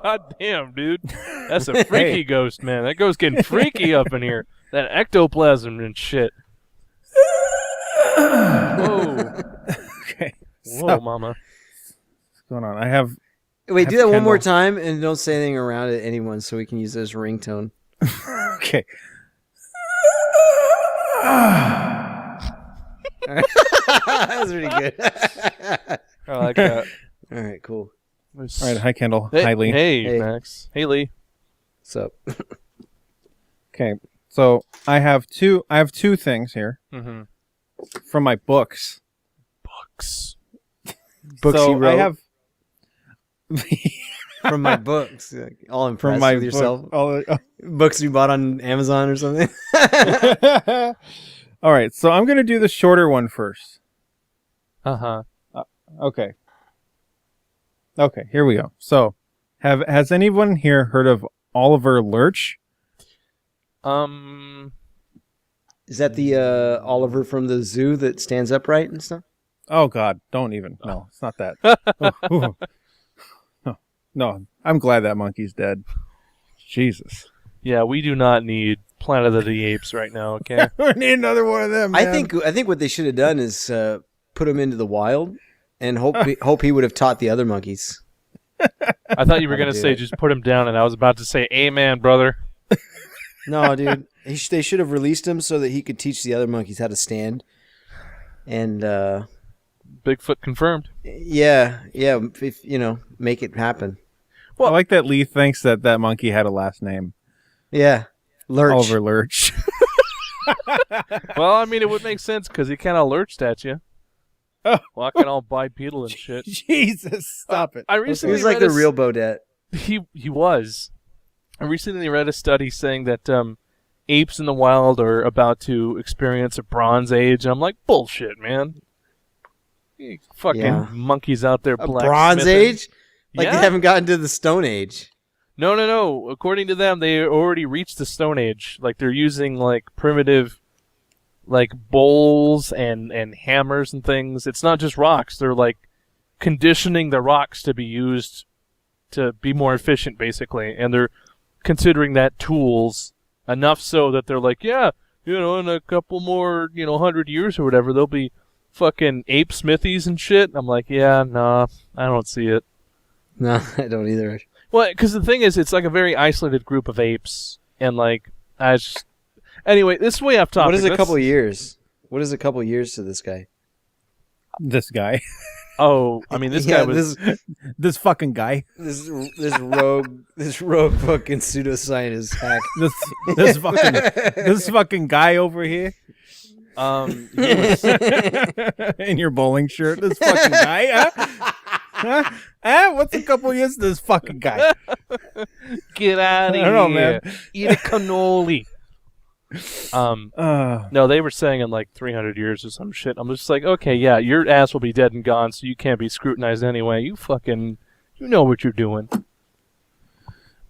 God damn, dude. That's a freaky ghost, man. That ghost getting freaky up in here. That ectoplasm and shit. Whoa. Okay. Whoa, mama. What's going on? I have... Wait, do that one more time and don't say anything around it, anyone, so we can use it as a ringtone. Okay. That was pretty good. I like that. All right, cool. All right, hi, Kendall. Hey, Hi, Lee. Hey, Max. Hey, Lee. What's up? Okay, so I have two things here from my books. Books Books so you wrote? I have... From my books. All impressed from my with yourself. Books you bought on Amazon or something? All right, so I'm going to do the shorter one first. Uh-huh. Okay. Okay, here we go. So, has anyone here heard of Oliver Lurch? Is that the Oliver from the zoo that stands upright and stuff? Oh, God, don't even. No, it's not that. No, I'm glad that monkey's dead. Jesus. Yeah, we do not need Planet of the Apes right now, okay? We need another one of them, man. I think what they should have done is put him into the wild and hope he would have taught the other monkeys. I thought you were going to say just put him down, and I was about to say, amen, brother. No, dude. They should have released him so that he could teach the other monkeys how to stand. And, Bigfoot confirmed. Yeah, if, make it happen. Well, I like that Lee thinks that monkey had a last name. Yeah. Lurch. Oliver Lurch. Well, I mean, it would make sense because he kind of lurched at you. Oh. Walking all bipedal and shit. Jesus, stop it. I He recently was like the real Bodette. He was. I recently read a study saying that apes in the wild are about to experience a Bronze Age. And I'm like, bullshit, man. You fucking monkeys out there A blacksmithing. Bronze Age? Like Yeah. they haven't gotten to the Stone Age. No. According to them, they already reached the Stone Age. Like, they're using, like, primitive, like, bowls and hammers and things. It's not just rocks. They're, like, conditioning the rocks to be used to be more efficient, basically. And they're considering that tools enough so that they're like, yeah, in a couple more, 100 years or whatever, there'll be fucking ape smithies and shit. I'm like, yeah, nah, I don't see it. No, I don't either. Well, because the thing is, it's like a very isolated group of apes, and like, anyway, this is way off topic. What is a couple years? What is a couple years to this guy? This guy. Oh, I mean, this guy was this fucking guy. This rogue fucking pseudoscientist hack. This fucking guy over here. he was, In your bowling shirt, this fucking guy, huh? What's a couple years to this fucking guy? get out of here, I don't know, man. Eat a cannoli. No, they were saying in like 300 years or some shit. I'm just like, okay, yeah, your ass will be dead and gone, so you can't be scrutinized anyway. You know what you're doing.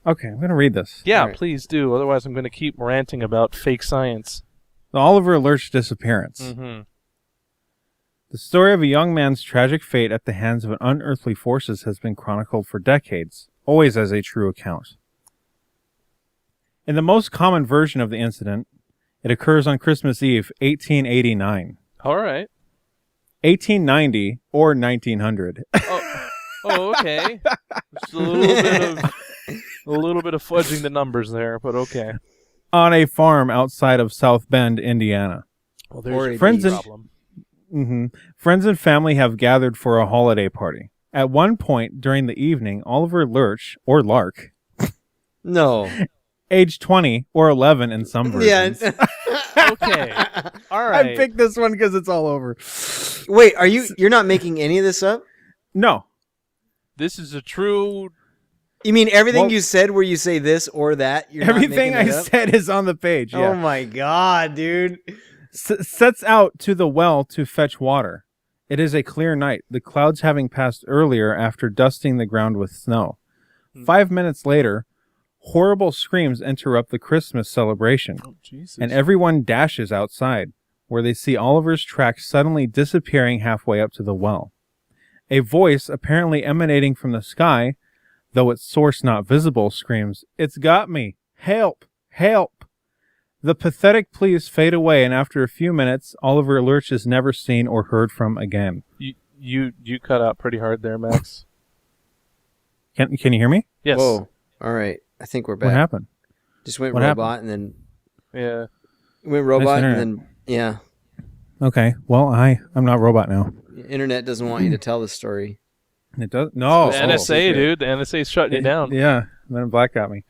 Okay, I'm gonna read this. Yeah, right. Please do. Otherwise, I'm gonna keep ranting about fake science. The Oliver Lurch disappearance. Mm-hmm. The story of a young man's tragic fate at the hands of unearthly forces has been chronicled for decades, always as a true account. In the most common version of the incident, it occurs on Christmas Eve, 1889. All right. 1890 or 1900. Oh, okay. Just a little bit of fudging the numbers there, but okay. On a farm outside of South Bend, Indiana. Well, there's your friends problem. Friends and family have gathered for a holiday party. At one point during the evening, Oliver Lurch, or Lark, No. age 20 or 11 in some versions. Yeah. Okay. All right. I picked this one because it's all over. Wait, you're not making any of this up? No. This is a true... You mean everything Well, you said where you say this or that? You're Everything not I making it up? said is on the page. Yeah. Oh my god, dude. Sets out to the well to fetch water. It is a clear night, the clouds having passed earlier after dusting the ground with snow. 5 minutes later, horrible screams interrupt the Christmas celebration, Oh, Jesus. and everyone dashes outside. where they see Oliver's tracks suddenly disappearing halfway up to the well. A voice, apparently emanating from the sky, though its source not visible, screams, "It's got me! Help! Help!" The pathetic pleas fade away, and after a few minutes, Oliver Lurch is never seen or heard from again. You cut out pretty hard there, Max. Can you hear me? Yes. Whoa. All right. I think we're back. What happened? Just went What robot and then Yeah. went robot and internet. then yeah. Okay. Well, I'm not a robot now. Internet doesn't want you to tell the story. It does no. The Oh, NSA, secret. dude. The NSA's shutting it down. Yeah. Then Black got me.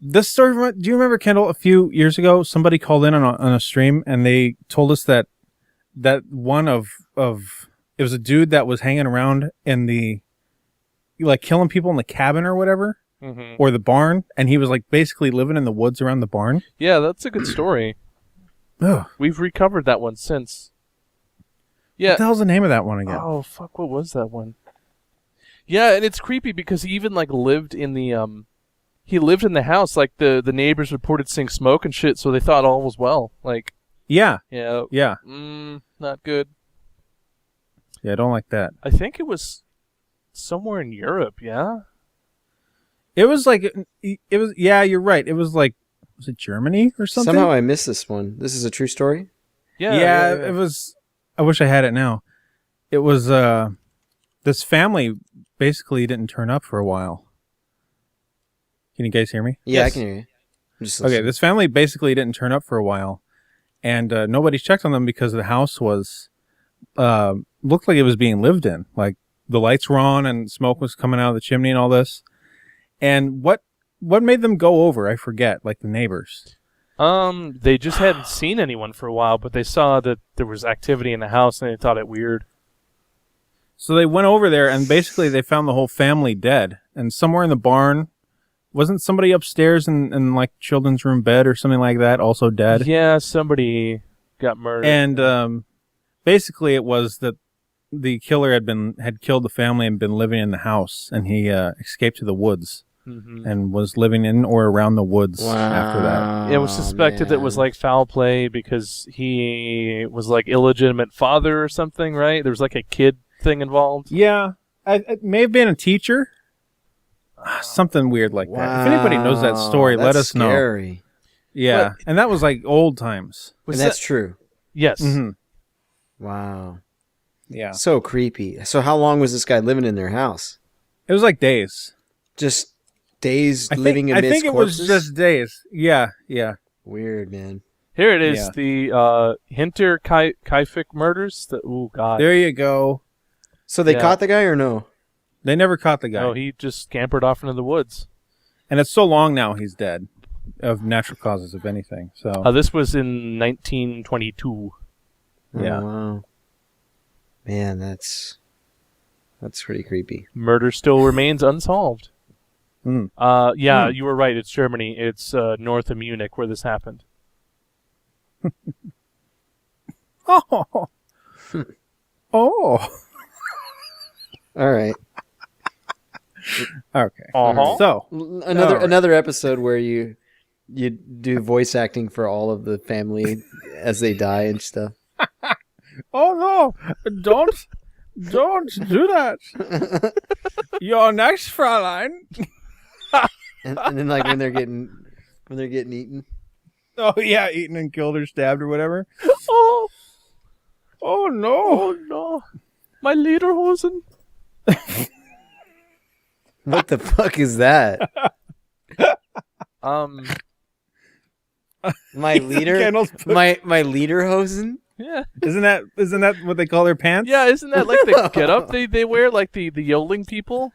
This story. Do you remember, Kendall? A few years ago, somebody called in on a stream and they told us that one of it was a dude that was hanging around in the killing people in the cabin or whatever. Mm-hmm. Or the barn, and he was basically living in the woods around the barn. Yeah, that's a good story. Ugh. We've recovered that one since. Yeah. What the hell's the name of that one again? Oh fuck! What was that one? Yeah, and it's creepy because he even lived in the he lived in the house. Like the neighbors reported seeing smoke and shit, so they thought all was well. Yeah. Yeah, not good. Yeah, I don't like that. I think it was somewhere in Europe. Yeah. It was yeah, you're right. It was was it Germany or something? Somehow I missed this one. This is a true story? Yeah. It was. I wish I had it now. It was this family basically didn't turn up for a while. Can you guys hear me? Yeah, Yes. I can hear you. I'm just Okay, listening. this family basically didn't turn up for a while, and nobody checked on them because the house was looked like it was being lived in. Like the lights were on and smoke was coming out of the chimney and all this. And what made them go over? I forget. Like the neighbors. They just hadn't seen anyone for a while, but they saw that there was activity in the house and they thought it weird. So they went over there and basically they found the whole family dead. And somewhere in the barn, wasn't somebody upstairs in children's room bed or something like that also dead? Yeah, somebody got murdered. And basically it was that the killer had killed the family and been living in the house, and he escaped to the woods. Mm-hmm. And was living in or around the woods after that. It was suspected that it was foul play because he was illegitimate father or something, right? There was a kid thing involved. Yeah, it may have been a teacher. Something weird like that. If anybody knows that story, let us know. Scary. Yeah, What? and that was old times. Was And that's that- true. Yes. Mm-hmm. Wow. Yeah, So creepy. So how long was this guy living in their house? it was days. Just days I living think, amidst I think it corpses? was just days. Yeah. Weird, man. Here it is, Yeah. the Hinter Kaifik murders. Oh, God. There you go. So they Yeah. caught the guy or no? They never caught the guy, No, he just scampered off into the woods. and it's so long now he's dead, of natural causes, if anything. So This was in 1922. Yeah. Oh, wow. Man, that's pretty creepy. Murder still remains unsolved. Mm. Yeah, you were right. It's Germany. It's north of Munich where this happened. oh, oh, All right. okay. Uh-huh. So Another episode where you do voice acting for all of the family as they die and stuff. oh no, don't do that. Your next Fräulein. And then when they're getting eaten. Oh yeah, eaten and killed or stabbed or whatever. Oh, Oh no. oh no. My lederhosen. What the fuck is that? My leader Kendall's my lederhosen? Yeah. Isn't that what they call their pants? Yeah, isn't that the get up they wear, the yodeling people?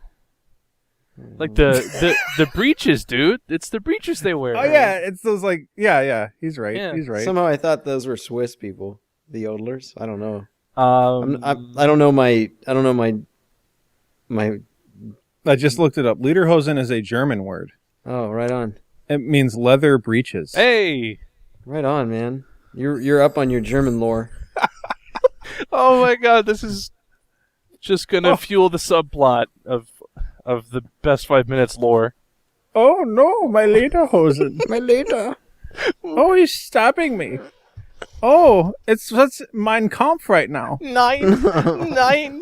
The breeches, dude. It's the breeches they wear. Oh yeah, it's those yeah. He's right. Yeah. He's right. Somehow I thought those were Swiss people, the yodelers. I don't know. Um, I don't know my. I just looked it up. Lederhosen is a German word. Oh, right on, It means leather breeches. hey. right on, man. You're up on your German lore. Oh my God, this is just gonna fuel the subplot of the best 5 minutes lore. Oh no, my lederhosen. My leder. Oh, he's stabbing me. Oh, it's Mein Kampf right now. Nine. Mein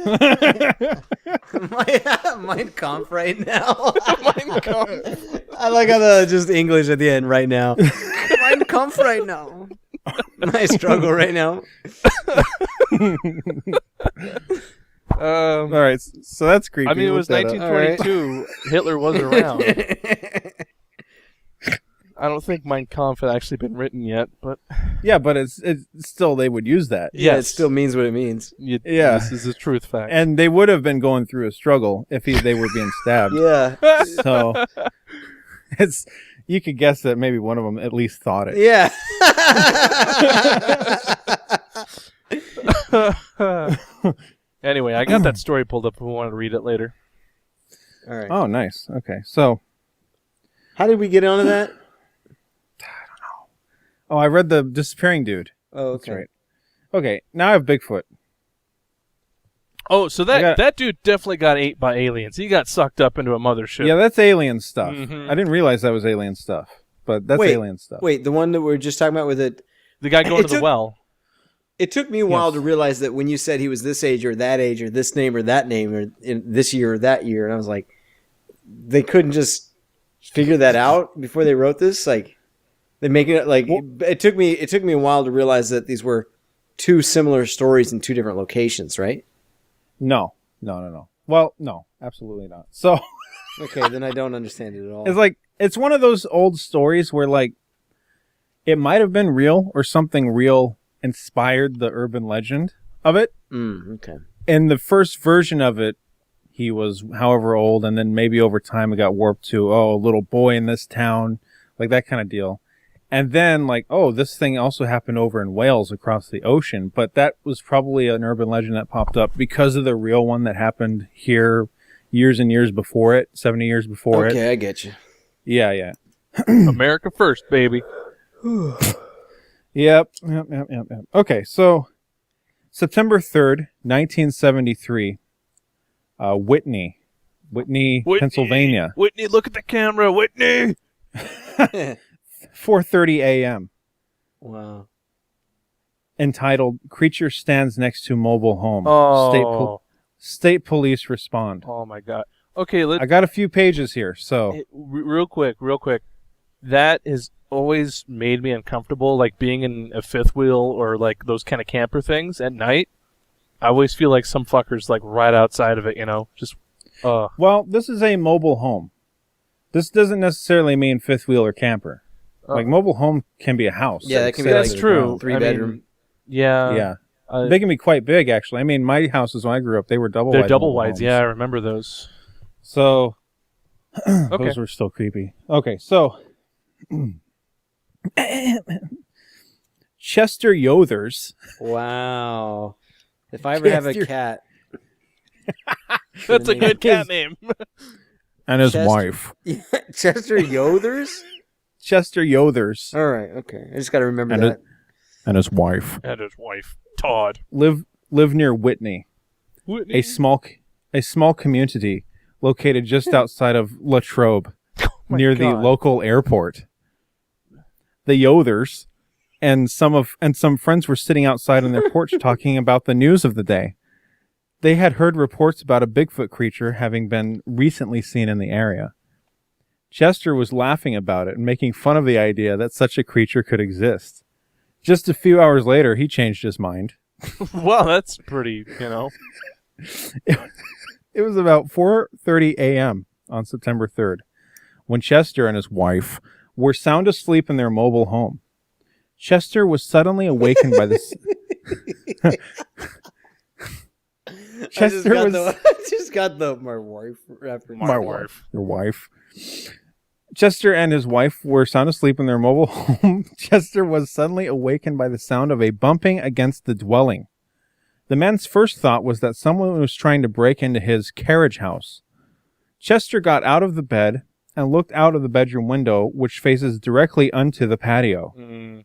Kampf right now. Mein Kampf. I like how the just English at the end right now. Mein Kampf right now. My struggle right now. All right, so that's creepy. I mean, it Look was that up. 1922. Hitler was around. I don't think Mein Kampf had actually been written yet, but Yeah, but it's still they would use that. Yeah, it Yes. still means what it means. Yeah. This is a truth fact. And they would have been going through a struggle if they were being stabbed. Yeah. So it's you could guess that maybe one of them at least thought it. Yeah. Anyway, I got that story pulled up if we want to read it later. All right. Oh, nice. Okay, so How did we get onto that? I read the disappearing dude. Oh, That's okay. right. Okay, now I have Bigfoot. Oh, so that dude definitely got ate by aliens. He got sucked up into a mothership. Yeah, that's alien stuff. Mhm. I didn't realize that was alien stuff, but that's alien stuff. Wait, the one that we were just talking about with it. The guy going It to the took- well. It took me a while Yes. to realize that when you said he was this age or this name or that name or in this year or that year, and I was like, they couldn't just figure that out before they wrote this. Like, they make it like it took me a while to realize that these were two similar stories in two different locations, right? No. Well, no, absolutely not. So Okay, then I don't understand it at all. it's like it's one of those old stories where like it might have been real or something real inspired the urban legend of it. Okay. In the first version of it, he was however old, and then maybe over time it got warped to a little boy in this town, like that kind of deal. And then like, this thing also happened over in Wales across the ocean, but that was probably an urban legend that popped up because of the real one that happened here years and years before it, 70 years before it. Okay, I get you. Yeah. America first, baby. Yep. Okay, so September 3rd, 1973, Whitney, Pennsylvania, Whitney, look at the camera, Whitney. 4:30 a.m. Wow. entitled "Creature Stands Next to Mobile Home." Oh. State police respond. Oh my god. Okay, I got a few pages here, so real quick. That has always made me uncomfortable, like being in a fifth wheel or like those kind of camper things at night. I always feel like some fucker's like right outside of it, just well, this is a mobile home. This doesn't necessarily mean fifth wheel or camper. Like mobile home can be a house. Yeah, that Like, can say be that's like true. a 3-bedroom. yeah. They can be quite big, actually. I mean, my houses when I grew up, they were double. they're wide double mobile wides. homes. Yeah, I remember those. So Okay. those were still creepy. Okay, so Chester Yothers. Wow. If I ever have a Chester- cat, That's a good His- cat name. And his Chester- wife. Chester Yothers? Chester Yothers All right, okay. I just got to remember And that. and his wife And his wife, Todd. live near Whitney, Whitney. a small community located just outside of Latrobe, my near the God. local airport. The Yothers and some friends were sitting outside on their porch talking about the news of the day. They had heard reports about a Bigfoot creature having been recently seen in the area. Chester was laughing about it and making fun of the idea that such a creature could exist. Just a few hours later, he changed his mind. Well, that's pretty, It was about 4:30 a.m. on September 3rd when Chester and his wife were sound asleep in their mobile home. Chester was suddenly awakened by this. Chester was I just got the my wife reference. My wife. your wife. Chester and his wife were sound asleep in their mobile home. Chester was suddenly awakened by the sound of a bumping against the dwelling. The man's first thought was that someone was trying to break into his carriage house. Chester got out of the bed and looked out of the bedroom window, which faces directly onto the patio.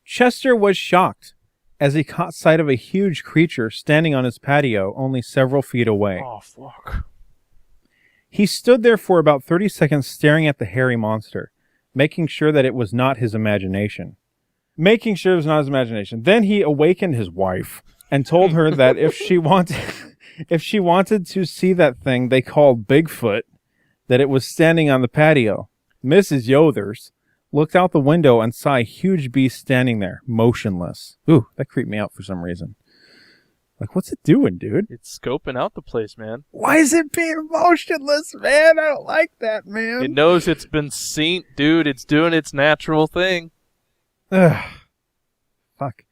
Chester was shocked as he caught sight of a huge creature standing on his patio only several feet away. Oh, fuck. He stood there for about 30 seconds staring at the hairy monster, making sure that it was not his imagination. making sure it was not his imagination. Then he awakened his wife and told her that if she wanted to see that thing they called Bigfoot, that it was standing on the patio. Mrs. Yothers looked out the window and saw a huge beast standing there, motionless. Ooh, that creeped me out for some reason. Like, what's it doing, dude? It's scoping out the place, man. Why is it being motionless, man? I don't like that, man. It knows it's been seen, dude. It's doing its natural thing. Ugh. Fuck.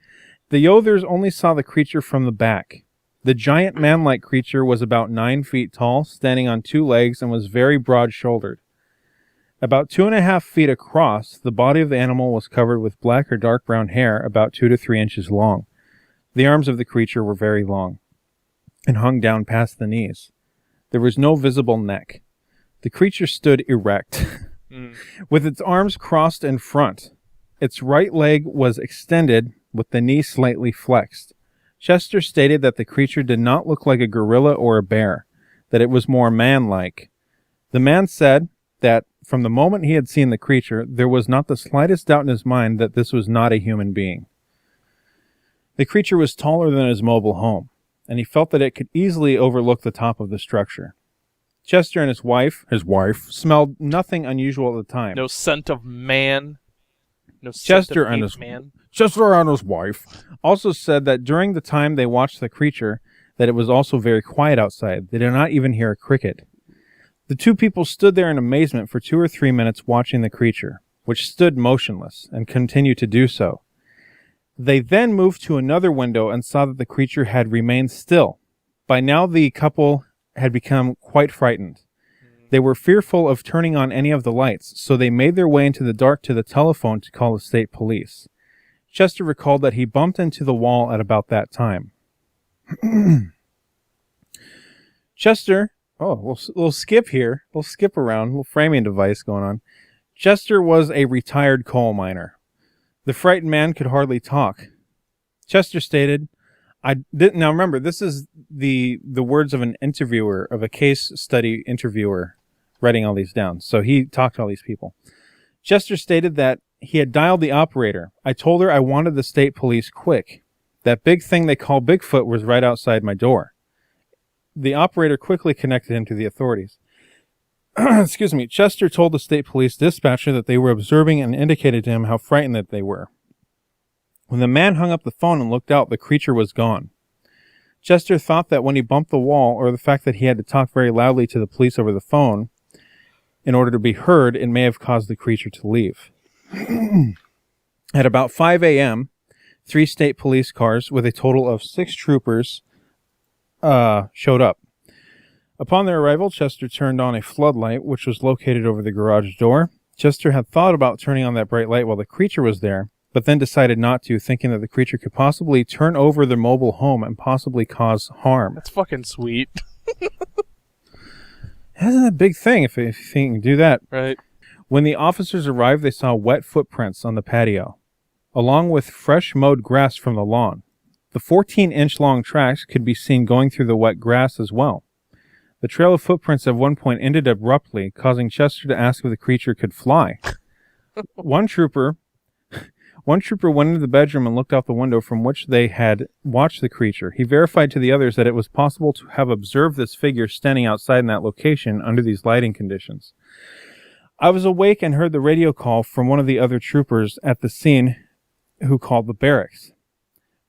The Yothers only saw the creature from the back. The giant man-like creature was about 9 feet tall, standing on 2 legs, and was very broad-shouldered. About 2.5 feet across, the body of the animal was covered with black or dark brown hair about 2 to 3 inches long. The arms of the creature were very long and hung down past the knees. There was no visible neck. The creature stood erect, with its arms crossed in front. Its right leg was extended, with the knee slightly flexed. Chester stated that the creature did not look like a gorilla or a bear, that it was more man-like. The man said that from the moment he had seen the creature, there was not the slightest doubt in his mind that this was not a human being. The creature was taller than his mobile home, and he felt that it could easily overlook the top of the structure. Chester and his wife, smelled nothing unusual at the time. No scent of man. No scent Chester of and ape his man. Chester and his wife also said that during the time they watched the creature, that it was also very quiet outside. They did not even hear a cricket. The two people stood there in amazement for 2 or 3 minutes watching the creature, which stood motionless and continued to do so. They then moved to another window and saw that the creature had remained still. By now the couple had become quite frightened. They were fearful of turning on any of the lights, so they made their way into the dark to the telephone to call the state police. Chester recalled that he bumped into the wall at about that time. Chester, we'll skip here. We'll skip around. Little framing device going on. Chester was a retired coal miner. The frightened man could hardly talk. Chester stated, now remember, this is the words of an interviewer, of a case study interviewer, writing all these down. So he talked to all these people. Chester stated that he had dialed the operator. I told her I wanted the state police quick. That big thing they call Bigfoot was right outside my door. The operator quickly connected him to the authorities. Excuse me. Chester told the state police dispatcher that they were observing and indicated to him how frightened that they were. When the man hung up the phone and looked out, the creature was gone. Chester thought that when he bumped the wall, or the fact that he had to talk very loudly to the police over the phone in order to be heard, it may have caused the creature to leave. At about 5 a.m., 3 state police cars with a total of 6 troopers showed up. Upon their arrival, Chester turned on a floodlight, which was located over the garage door. Chester had thought about turning on that bright light while the creature was there, but then decided not to, thinking that the creature could possibly turn over their mobile home and possibly cause harm. That's fucking sweet. Isn't that a big thing if you can do that? Right. When the officers arrived, they saw wet footprints on the patio, along with fresh mowed grass from the lawn. The 14-inch long tracks could be seen going through the wet grass as well. The trail of footprints at one point ended abruptly, causing Chester to ask if the creature could fly. One trooper went into the bedroom and looked out the window from which they had watched the creature. He verified to the others that it was possible to have observed this figure standing outside in that location under these lighting conditions. I was awake and heard the radio call from one of the other troopers at the scene who called the barracks.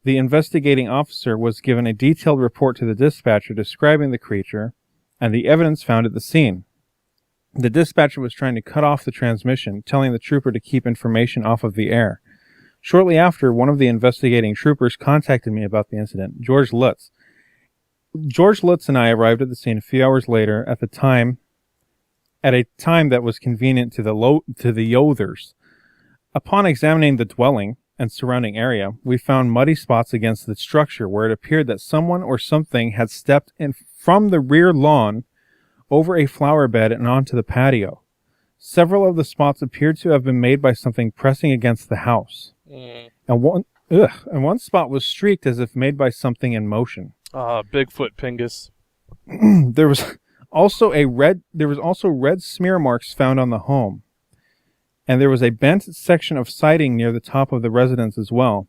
The investigating officer was given a detailed report to the dispatcher describing the creature and the evidence found at the scene. The dispatcher was trying to cut off the transmission, telling the trooper to keep information off of the air. Shortly after, one of the investigating troopers contacted me about the incident, George Lutz. George Lutz and I arrived at the scene a few hours later at a time that was convenient to the Yothers. Upon examining the dwelling and surrounding area, we found muddy spots against the structure where it appeared that someone or something had stepped in from the rear lawn over a flower bed and onto the patio. Several of the spots appeared to have been made by something pressing against the house. And one spot was streaked as if made by something in motion. Bigfoot Pingus. There was also red smear marks found on the home. And there was a bent section of siding near the top of the residence as well.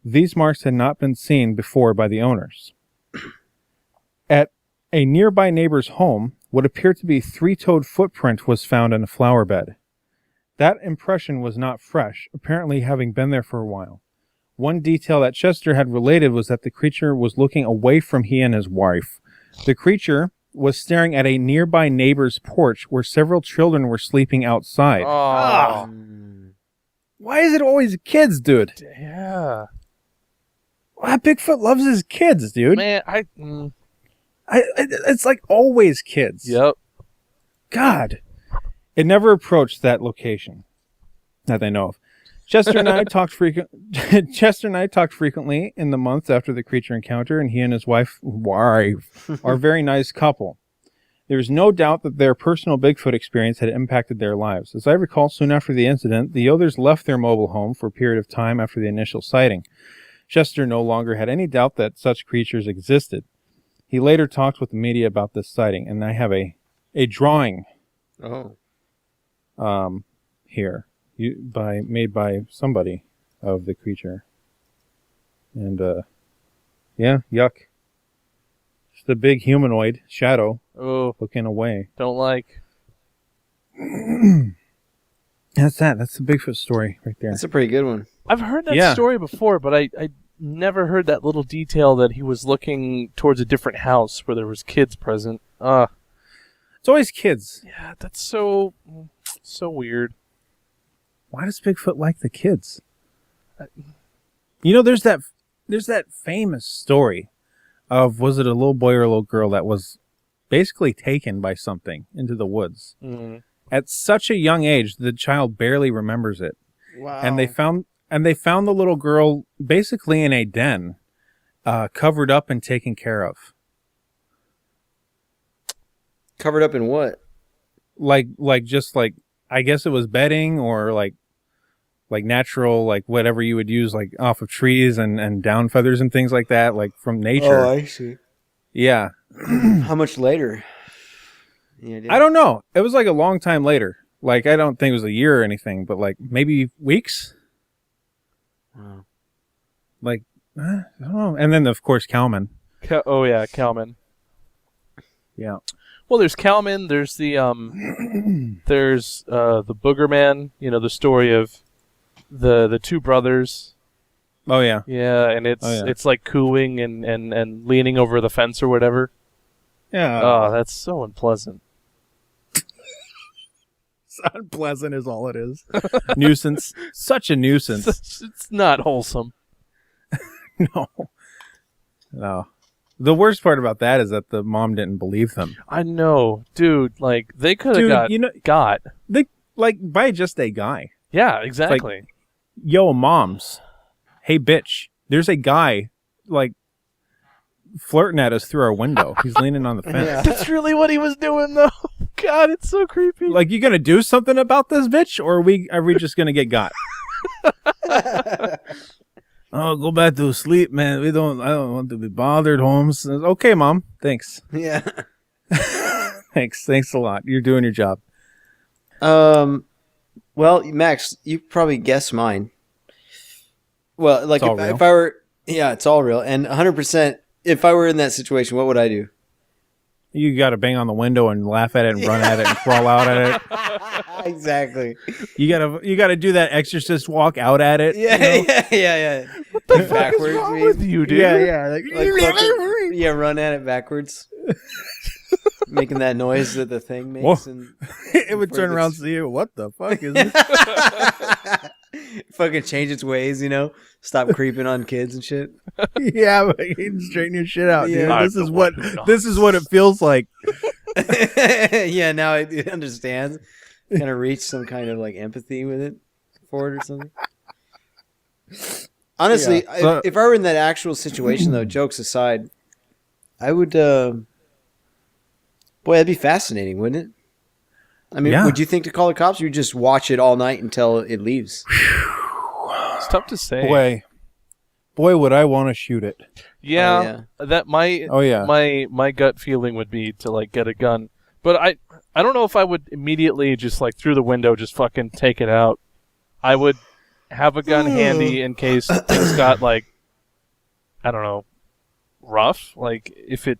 These marks had not been seen before by the owners. At a nearby neighbor's home, what appeared to be 3-toed footprint was found in a flower bed. That impression was not fresh, apparently having been there for a while. One detail that Chester had related was that the creature was looking away from he and his wife. The creature was staring at a nearby neighbor's porch where several children were sleeping outside. Oh, Why is it always kids, dude? yeah. Well, Bigfoot loves his kids, dude. Man, It's like always kids. Yep. God. It never approached that location that they know of. Chester and I talked frequently in the months after the creature encounter, and he and his wife are a very nice couple. There is no doubt that their personal Bigfoot experience had impacted their lives. As I recall, soon after the incident, the Yothers left their mobile home for a period of time after the initial sighting. Chester no longer had any doubt that such creatures existed. He later talked with the media about this sighting, and I have a drawing here made by somebody of the creature. And yeah, yuck. Just a big humanoid shadow looking away. Don't like. That's the Bigfoot story right there. That's a pretty good one. I've heard that story before, but I never heard that little detail that he was looking towards a different house where there was kids present. It's always kids. Yeah, that's so weird. Why does Bigfoot like the kids? You know, there's that famous story of, was it a little boy or a little girl that was basically taken by something into the woods. Mm-hmm. At such a young age, the child barely remembers it. Wow. And they found the little girl basically in a den, covered up and taken care of. Covered up in what? Like I guess it was bedding or like natural, like whatever you would use, like off of trees and down feathers and things like that, like from nature. Oh, I see. Yeah. How much later? I don't know. It was like a long time later. Like, I don't think it was a year or anything, but like maybe weeks. Wow. Like, I don't know. And then, of course, Kalman. Kalman. Yeah. Well, there's Kalman. There's the there's the Booger Man. You know, the story of the two brothers. Oh yeah. Yeah, and it's like cooing and leaning over the fence or whatever. Yeah. Oh, that's so unpleasant. Unpleasant is all it is. Nuisance. Such a nuisance. It's not wholesome. No. The worst part about that is that the mom didn't believe them. I know, dude. Like, they could have got. They, like, by just a guy. Yeah, exactly. Like, yo, moms. Hey, bitch. There's a guy, like, flirting at us through our window. He's leaning on the fence. Yeah. That's really what he was doing, though. God, it's so creepy. Like, you gonna do something about this bitch, or are we just gonna get got? Oh, go back to sleep, man. I don't want to be bothered, Holmes. Okay, Mom. Thanks. Yeah. Thanks a lot. You're doing your job. Well, Max, you probably guessed mine. Well, like if I were, yeah, it's all real. And 100%, if I were in that situation, what would I do? You got to bang on the window and laugh at it and run at it and crawl out at it. Exactly. You gotta do that exorcist walk out at it. Yeah, you know? yeah. What the fuck is wrong with you, dude? Yeah. Like run at it backwards. Making that noise that the thing makes. And it would turn around and see you. What the fuck is this? Fucking change its ways, you know? Stop creeping on kids and shit. Yeah, but you can straighten your shit out, dude. Yeah. This is what it feels like. Yeah, now it understands. Kind of reach some kind of like empathy with it for it or something. Honestly, yeah. If I were in that actual situation, though, jokes aside, I would. Boy, that'd be fascinating, wouldn't it? I mean, would you think to call the cops, or you just watch it all night until it leaves? It's tough to say. Boy, would I want to shoot it. Yeah, that my gut feeling would be to like get a gun, But I don't know if I would immediately just like through the window just fucking take it out. I would have a gun handy in case things got like, I don't know, rough. Like if it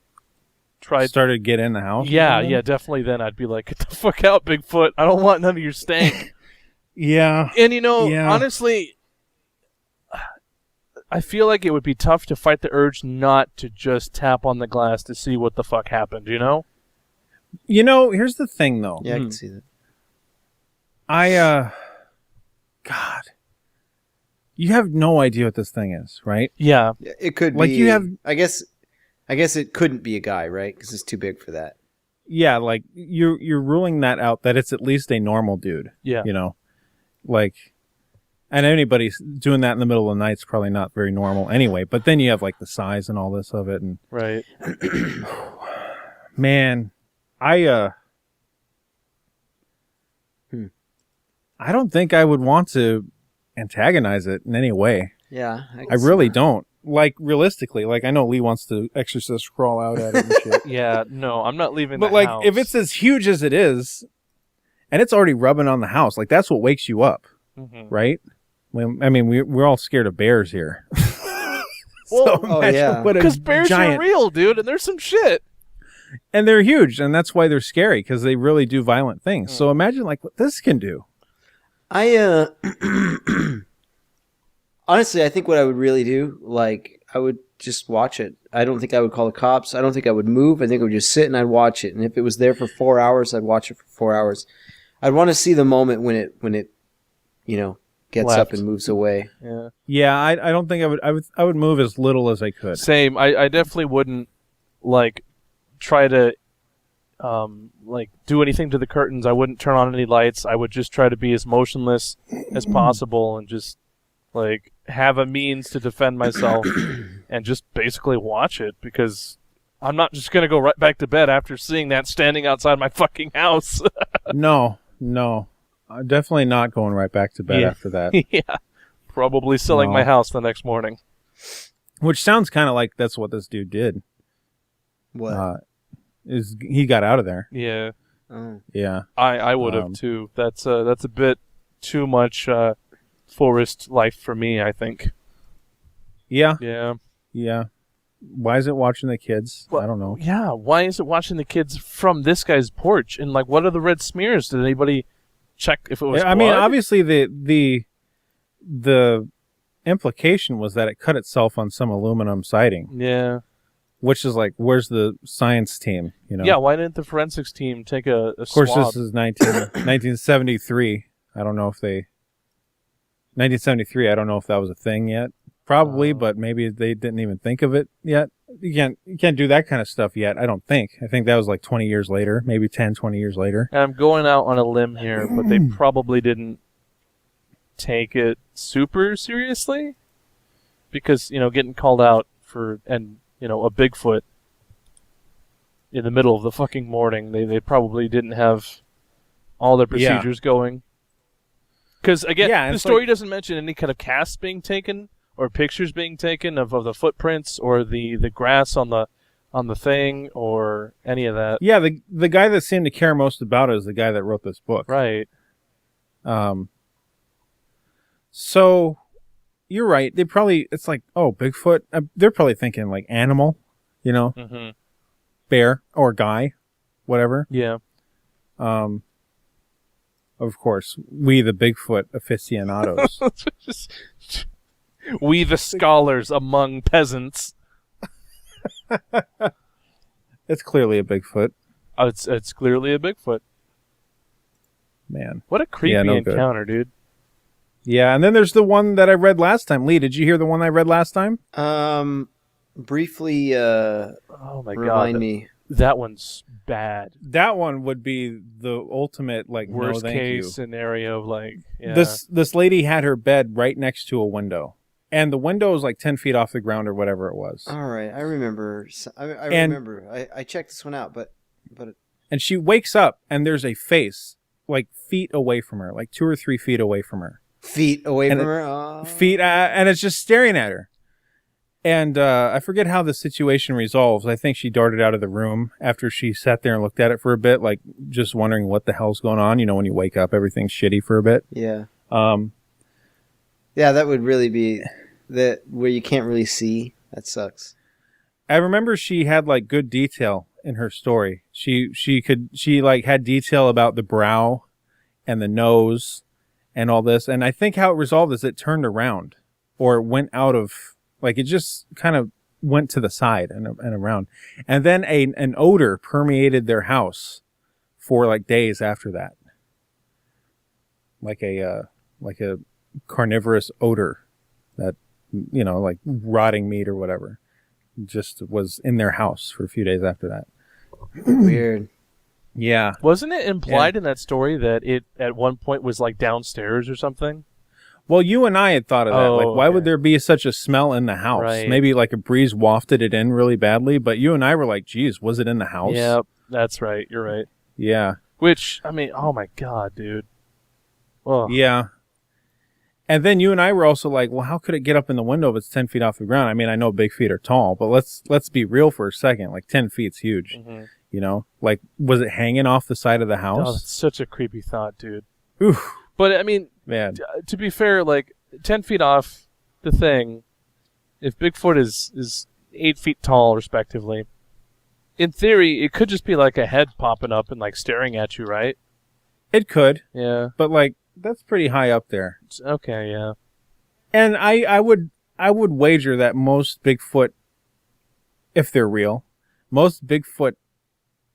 started to get in the house. Yeah, definitely. Then I'd be like, get the fuck out, Bigfoot. I don't want none of your stank. Yeah. And honestly, I feel like it would be tough to fight the urge not to just tap on the glass to see what the fuck happened, you know? Here's the thing, though. Yeah, I can see that. God. You have no idea what this thing is, right? Yeah. It could Like be. you have... I guess it couldn't be a guy, right? Because it's too big for that. Yeah, like, you're ruling that out, that it's at least a normal dude. Yeah. Like... And anybody doing that in the middle of the night is probably not very normal anyway. But then you have like the size and all this of it, and Right. man, I don't think I would want to antagonize it in any way. Yeah, I really don't. Like realistically, like I know Lee wants to exorcist crawl out at it and shit. Yeah, no, I'm not leaving But the like, house. if it's as huge as it is, and it's already rubbing on the house, like that's what wakes you up, right? We're all scared of bears here. Because bears are real, dude, and there's some shit. And they're huge, and that's why they're scary, because they really do violent things. So imagine like what this can do. Honestly, I think what I would really do, like, I would just watch it. I don't think I would call the cops. I don't think I would move. I think I would just sit and I'd watch it. And if it was there for 4 hours, I'd watch it for 4 hours. I'd want to see the moment when it gets Left. up and moves away. Yeah, I don't think I would move as little as I could. Same. I definitely wouldn't like try to like do anything to the curtains. I wouldn't turn on any lights. I would just try to be as motionless as possible and just like have a means to defend myself and just basically watch it, because I'm not just gonna go right back to bed after seeing that standing outside my fucking house. No. I'm definitely not going right back to bed after that. Yeah. Probably selling my house the next morning. Which sounds kind of like that's what this dude did. What? Is he got out of there? Yeah. Oh. Yeah. I would have too. That's a bit too much forest life for me, I think. Yeah. Yeah. Why is it watching the kids? Well, I don't know. Yeah, why is it watching the kids from this guy's porch? And like, what are the red smears? Did anybody check if it was blood? I mean, obviously the implication was that it cut itself on some aluminum siding. Yeah. Which is like, where's the science team? Yeah, why didn't the forensics team take a Of course, swab? this is 1973. I don't know if 1973, I don't know if that was a thing yet. Probably, but maybe they didn't even think of it yet. You can't do that kind of stuff yet, I don't think. I think that was like 20 years later, maybe 10, 20 years later. And I'm going out on a limb here, but they probably didn't take it super seriously, because, getting called out for, and, a Bigfoot in the middle of the fucking morning, they probably didn't have all their procedures going. Because, again, the story doesn't mention any kind of casts being taken or pictures being taken of the footprints or the grass on the thing or any of that. Yeah, the guy that seemed to care most about it is the guy that wrote this book. Right. So you're right. They probably, it's like, oh, Bigfoot. They're probably thinking like animal, bear or guy, whatever. Yeah. Of course, we the Bigfoot aficionados. We the scholars among peasants. It's clearly a Bigfoot. Oh, it's clearly a Bigfoot. Man. What a creepy encounter, dude. Yeah, and then there's the one that I read last time. Lee, did you hear the one I read last time? Briefly, oh my remind God. me. That one's bad. That one would be the ultimate, like, worst no, thank case you. scenario of like, yeah. This lady had her bed right next to a window. And the window was like 10 feet off the ground or whatever it was. All right, I remember. I remember. I checked this one out, but. And she wakes up and there's a face like feet away from her, like 2 or 3 feet away from her. Feet away from her? Oh. Feet, and it's just staring at her. And I forget how the situation resolves. I think she darted out of the room after she sat there and looked at it for a bit, like just wondering what the hell's going on. You know, when you wake up, everything's shitty for a bit. Yeah. Um, Yeah, that would really be that where you can't really see. That sucks. I remember she had like good detail in her story. She like had detail about the brow and the nose and all this. And I think how it resolved is it turned around or it went out of, like it just kind of went to the side and around. And then an odor permeated their house for like days after that. Like a carnivorous odor that, you know, like rotting meat or whatever, just was in their house for a few days after that. Weird. Yeah. Wasn't it implied in that story that it at one point was like downstairs or something? Well, you and I had thought of that. Oh, Like, why okay. would there be such a smell in the house? Right. Maybe like a breeze wafted it in really badly, but you and I were like, geez, was it in the house? Yep, that's right. You're right. Yeah. Which, I mean, oh my god, dude. Oh. Yeah. And then you and I were also like, well, how could it get up in the window if it's 10 feet off the ground? I mean, I know big feet are tall, but let's be real for a second. Like 10 feet's huge. Mhm. You know, like, was it hanging off the side of the Oh, house? that's such a creepy thought, dude. Oof, But I mean, man. to be fair, like 10 feet off the thing, if Bigfoot is 8 feet tall, respectively, in theory, it could just be like a head popping up and like staring at you, right? It could, Yeah. but like, that's pretty high up there. Okay. Yeah. And I would wager that most Bigfoot, if they're real, most Bigfoot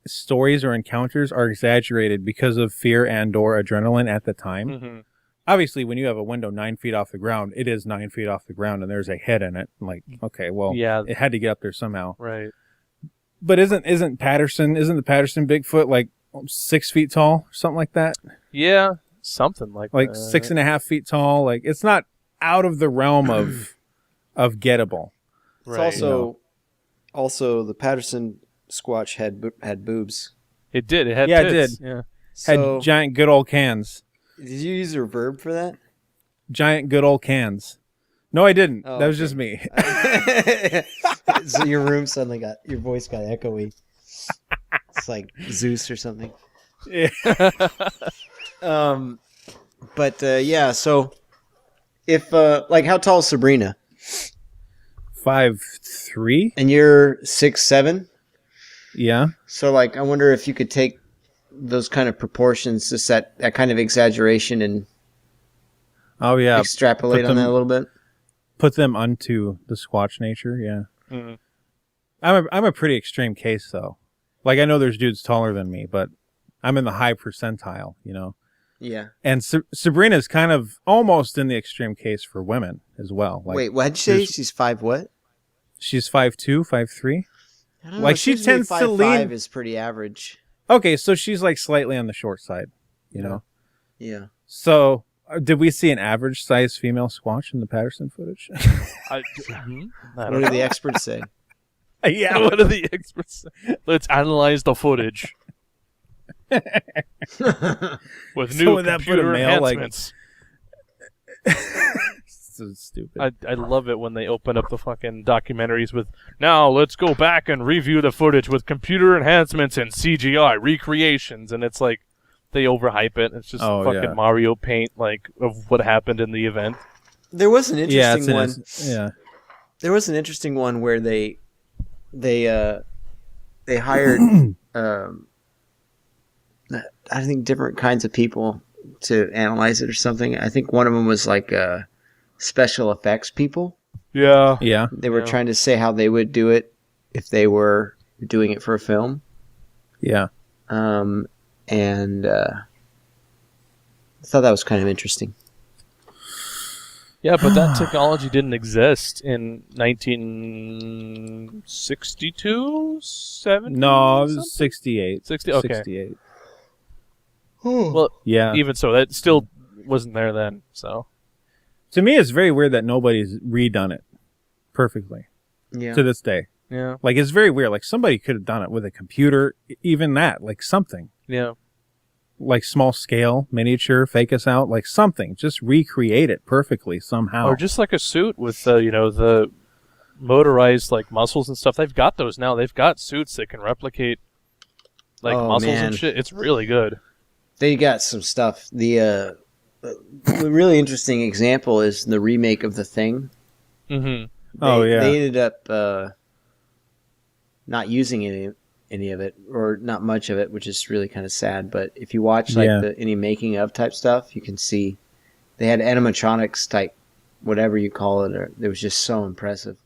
stories or encounters are exaggerated because of fear and/or adrenaline at the time. Mm-hmm. Obviously, when you have a window 9 feet off the ground, it is 9 feet off the ground, and there's a head in it. Like, okay, well, Yeah. it had to get up there somehow. Right. But isn't the Patterson Bigfoot like 6 feet tall, something like that? Yeah. Something like Like that. 6.5 feet tall. Like, it's not out of the realm of gettable. It's Right. also the Patterson Squatch had boobs. It did. It had Yeah, it tits. did. Yeah. So Had giant good old cans. did you use a verb for that? Giant good old cans. No, I didn't. Oh, that was okay. just me. So your room suddenly your voice got echoey. It's like Zeus or something. Yeah. Yeah. So if like how tall is Sabrina? 5'3"? And you're 6'7"? Yeah. So like I wonder if you could take those kind of proportions, just that kind of exaggeration, and Oh yeah. extrapolate put on them- that a little bit. Put them onto the Squatch nature. Yeah. Mm-hmm. I'm a pretty extreme case though. Like I know there's dudes taller than me, but I'm in the high percentile. You know. Yeah. And Sabrina's kind of almost in the extreme case for women as well. Like, Wait, what did you say? there's- She's 5 what? she's 5'2", 5'3". I don't Like, it she seems to me tends to 5'5" lean- is pretty average. Okay, so she's like slightly on the short side. You know. Yeah. So did we see an average size female Squatch in the Patterson footage? I What don't do know. the experts say? Yeah. What are the experts? Let's analyze the footage with So new would that put a computer male, like- enhancements. So stupid. I love it when they open up the fucking documentaries with, now let's go back and review the footage with computer enhancements and CGI recreations, and it's like they overhype it. It's just Oh, fucking yeah. Mario Paint, like of what happened in the event. There was an Yeah, interesting one. yeah. There was an interesting one where they hired I think different kinds of people to analyze it or something. I think one of them was like special effects people. Yeah. Yeah. They were Yeah. trying to say how they would do it if they were doing it for a film. Yeah. And I thought that was kind of interesting. Yeah, but that technology didn't exist in 1962, 70? No, it was something? 68. 60, okay. 68. Well, Yeah. even so, that still wasn't there then, so. To me, it's very weird that nobody's redone it perfectly Yeah. to this day. Yeah. Like, it's very weird. Like, somebody could have done it with a computer, even that, like something. Yeah. Like small scale, miniature, fake us out, like something. Just recreate it perfectly somehow. Or just like a suit with the motorized like muscles and stuff. They've got those now. They've got suits that can replicate like muscles man. and shit. It's really good. They got some stuff. The really interesting example is the remake of The Thing. Mm-hmm. They ended up not using any of it, or not much of it, which is really kind of sad. But if you watch like any making of type stuff, you can see they had animatronics type, whatever you call it. Or it was just so impressive.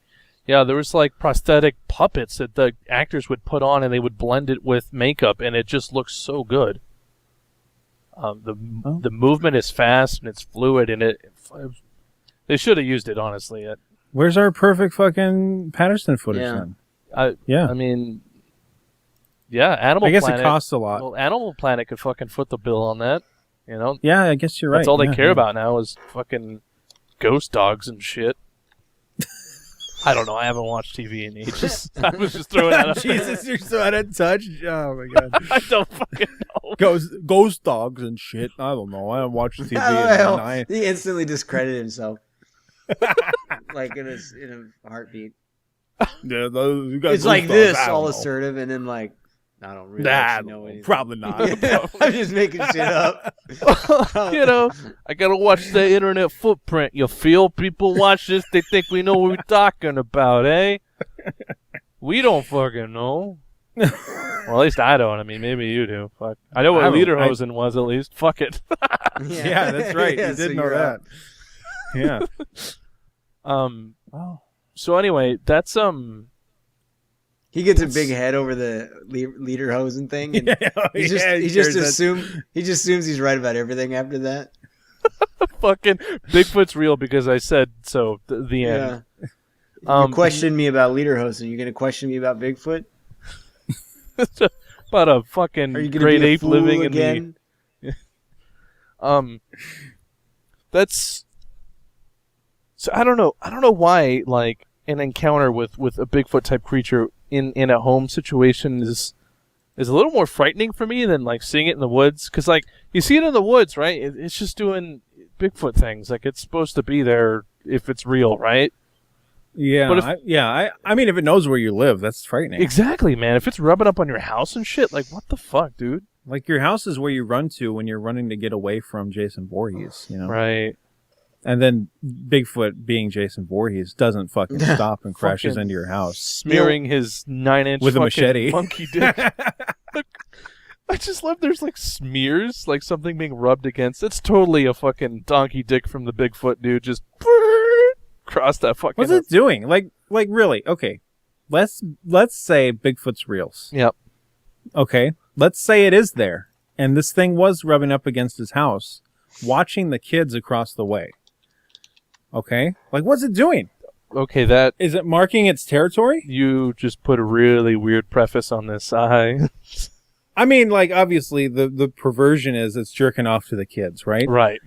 Yeah, there was like prosthetic puppets that the actors would put on, and they would blend it with makeup, and it just looks so good. The movement is fast and it's fluid, and they should have used it, honestly. Where's our perfect fucking Patterson footage then? I mean, yeah, Animal I guess Planet. it costs a lot. Well, Animal Planet could fucking foot the bill on that, you know? Yeah, I guess you're right. That's all they care about now is fucking ghost dogs and shit. I don't know. I haven't watched TV in ages. I was just throwing that out. Jesus, you're so out of touch. Oh my god. I don't fucking know. Ghost dogs and shit. I don't know. I haven't watched TV He instantly discredited himself. Like in a heartbeat. Yeah, it's like this, all assertive, and then like, I don't really know anything. Probably not. I'm just making shit up. You know, I gotta watch the internet footprint. You feel? People watch this, they think we know what we're talking about, eh? We don't fucking know. Well, at least I don't. I mean, maybe you do. Fuck. I know what Lederhosen was, at least. Fuck it. Yeah, that's right. You did know that. Yeah. So anyway, that's He gets a big head over the Lederhosen thing, and he just assumes he's right about everything after that. Fucking Bigfoot's real because I said so. The end. You question me about Lederhosen. You gonna question me about Bigfoot? About a fucking great ape living again? In the. That's. So I don't know why like an encounter with a Bigfoot type creature in a home situation is a little more frightening for me than like seeing it in the woods, because like you see it in the woods, right? It's just doing Bigfoot things. Like it's supposed to be there if it's real, right? Yeah, but I mean, if it knows where you live, that's frightening. Exactly, man. If it's rubbing up on your house and shit, like what the fuck, dude? Like your house is where you run to when you're running to get away from Jason Voorhees, you know? Right. And then Bigfoot, being Jason Voorhees, doesn't fucking stop and crashes into your house, smearing his 9-inch with a machete, monkey dick. I just love there's like smears, like something being rubbed against. It's totally a fucking donkey dick from the Bigfoot dude. Just cross that fucking. What's it doing? Like really? Okay, let's say Bigfoot's real. Yep. Okay, let's say it is there, and this thing was rubbing up against his house, watching the kids across the way. Okay, like what's it doing? Okay, that is it marking its territory? You just put a really weird preface on this. I mean, like obviously the perversion is it's jerking off to the kids, right? Right.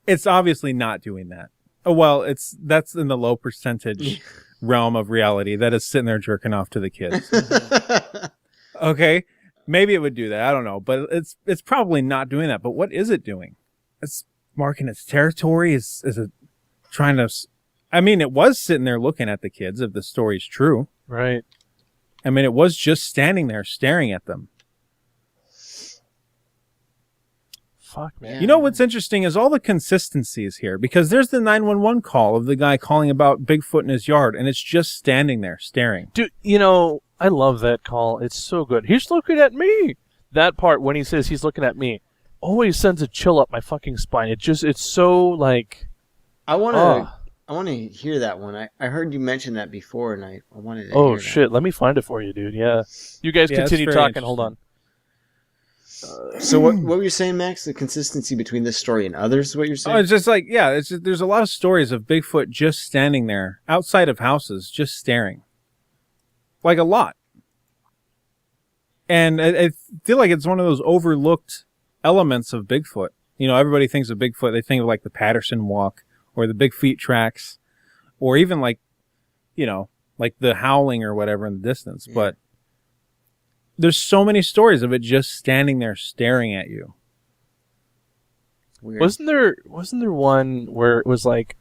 It's obviously not doing that. Oh well, that's in the low percentage realm of reality that is sitting there jerking off to the kids. Okay, maybe it would do that. I don't know, but it's probably not doing that. But what is it doing? It's marking its territory. Is it trying to? I mean, it was sitting there looking at the kids, if the story's true. Right. I mean, it was just standing there staring at them. Fuck, man. You know what's interesting is all the consistencies here, because there's the 911 call of the guy calling about Bigfoot in his yard, and it's just standing there staring. Dude, you know, I love that call. It's so good. He's looking at me. That part when he says he's looking at me always sends a chill up my fucking spine. It's so like. I want to hear that one. I heard you mention that before, and I wanted to hear Oh, shit. Let me find it for you, dude. Yeah. You guys continue talking. Hold on. So what were you saying, Max? The consistency between this story and others is what you're saying? Oh, it's just like, yeah, there's a lot of stories of Bigfoot just standing there outside of houses, just staring. Like a lot. And I feel like it's one of those overlooked elements of Bigfoot. You know, everybody thinks of Bigfoot. They think of like the Patterson walk or the Big Feet tracks or even like, you know, like the howling or whatever in the distance. Yeah. But there's so many stories of it just standing there staring at you. Weird. Wasn't there one where it was like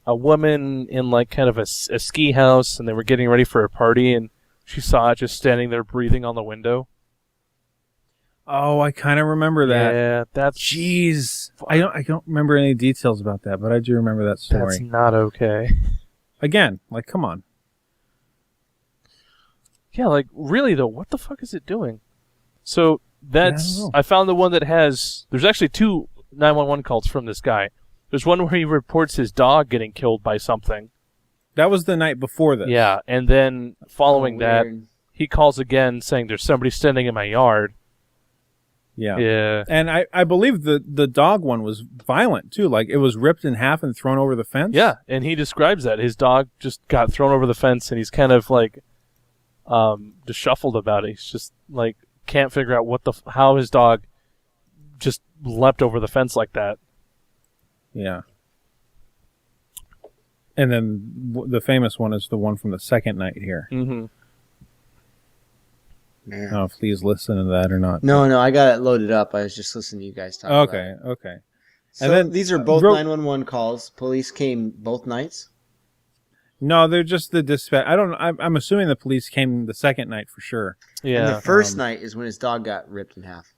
a woman in like kind of a ski house, and they were getting ready for a party, and she saw it just standing there breathing on the window. Oh, I kind of remember that. Yeah, that's Jeez, I don't remember any details about that, but I do remember that story. that's not okay. Again, like, come on. Yeah, like really though, what the fuck is it doing? So that's I don't know. I found the one that has. There's actually 2 911 calls from this guy. There's one where he reports his dog getting killed by something. That was the night before this. Yeah, and then following that, Weird. he calls again saying there's somebody standing in my yard. Yeah. Yeah. And I believe the dog one was violent, too. Like, it was ripped in half and thrown over the fence. Yeah, and he describes that. His dog just got thrown over the fence, and he's kind of like disheveled about it. He's just like can't figure out how his dog just leapt over the fence like that. Yeah. And then the famous one is the one from the second night here. Mm-hmm. I don't know if please listen to that or not. No, I got it loaded up. I was just listening to you guys talk. about it. Okay. So And then these are both real- 911 calls. Police came both nights. No, they're just the dispatch. I'm assuming the police came the second night for sure. And Yeah. the first night is when his dog got ripped in half.